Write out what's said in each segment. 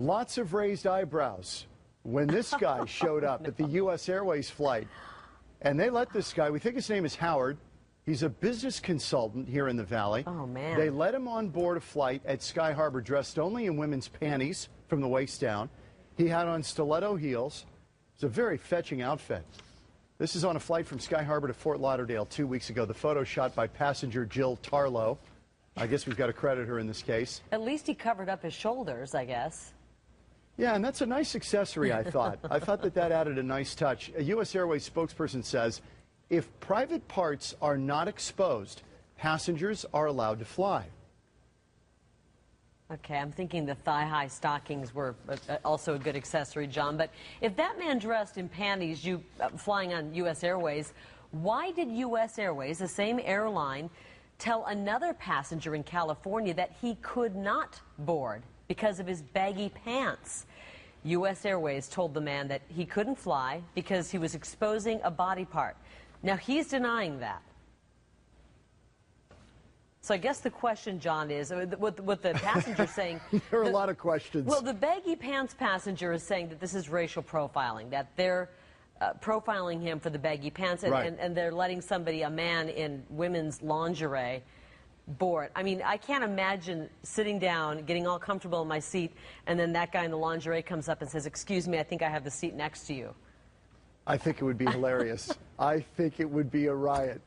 Lots of raised eyebrows when this guy showed up at the US Airways flight. And they let this guy, we think his name is Howard. He's a business consultant here in the Valley. Oh, man. They let him on board a flight at Sky Harbor dressed only in women's panties from the waist down. He had on stiletto heels. It's a very fetching outfit. This is on a flight from Sky Harbor to Fort Lauderdale 2 weeks ago. The photo shot by passenger Jill Tarlow. I guess we've got to credit her in this case. At least he covered up his shoulders, I guess. Yeah, and that's a nice accessory, I thought. I thought that added a nice touch. A U.S. Airways spokesperson says, if private parts are not exposed, passengers are allowed to fly. Okay, I'm thinking the thigh-high stockings were also a good accessory, John. But if that man dressed in panties, flying on U.S. Airways, why did U.S. Airways, the same airline, tell another passenger in California that he could not board because of his baggy pants? U.S. Airways told the man that he couldn't fly because he was exposing a body part. Now, he's denying that. So I guess the question, John, is what the passenger's saying. There are a lot of questions. Well, the baggy pants passenger is saying that this is racial profiling, that they're profiling him for the baggy pants, and, right. and they're letting somebody, a man in women's lingerie, board. I mean, I can't imagine sitting down, getting all comfortable in my seat, and then that guy in the lingerie comes up and says, "Excuse me, I think I have the seat next to you." I think it would be hilarious. I think it would be a riot.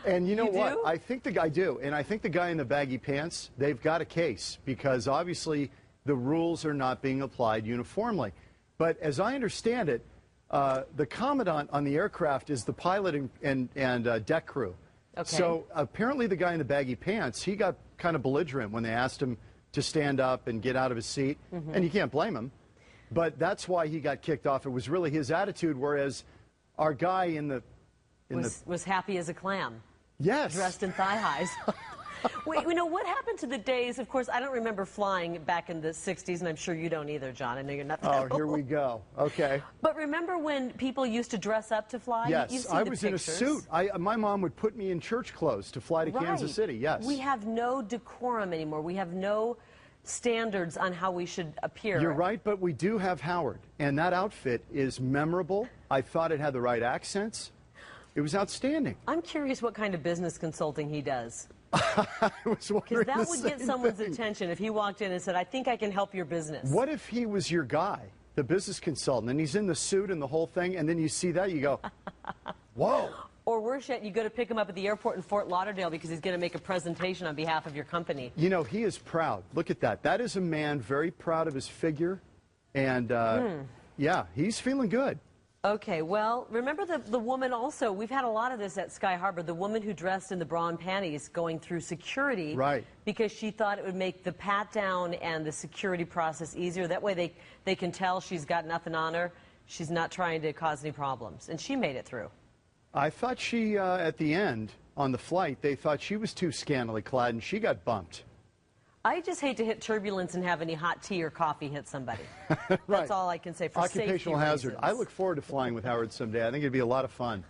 And you know what? I think the guy in the baggy pants, they've got a case, because obviously the rules are not being applied uniformly. But as I understand it, the commandant on the aircraft is the pilot and deck crew. Okay. So apparently the guy in the baggy pants, he got kind of belligerent when they asked him to stand up and get out of his seat. And you can't blame him. But that's why he got kicked off. It was really his attitude, whereas our guy was happy as a clam. Yes. Dressed in thigh highs. Wait, you know, what happened to the days? Of course, I don't remember flying back in the 60s, and I'm sure you don't either, John. I know you're not that old. Oh, here we go. Okay. But remember when people used to dress up to fly? Yes, I was in a suit. My mom would put me in church clothes to fly to Kansas City, yes. We have no decorum anymore. We have no standards on how we should appear. You're right, but we do have Howard, and that outfit is memorable. I thought it had the right accents. It was outstanding. I'm curious what kind of business consulting he does. I was wondering because that would get someone's attention if he walked in and said, "I think I can help your business." What if he was your guy, the business consultant, and he's in the suit and the whole thing, and then you see that, you go, whoa. Or worse yet, you go to pick him up at the airport in Fort Lauderdale because he's going to make a presentation on behalf of your company. You know, he is proud. Look at that. That is a man very proud of his figure, and yeah, he's feeling good. Okay, well, remember the woman also, we've had a lot of this at Sky Harbor, the woman who dressed in the bra and panties going through security. Right. Because she thought it would make the pat-down and the security process easier. That way they can tell she's got nothing on her. She's not trying to cause any problems. And she made it through. I thought she, at the end, on the flight, they thought she was too scantily clad, and she got bumped. I just hate to hit turbulence and have any hot tea or coffee hit somebody. Right. That's all I can say for occupational hazard. Reasons. I look forward to flying with Howard someday. I think it'd be a lot of fun.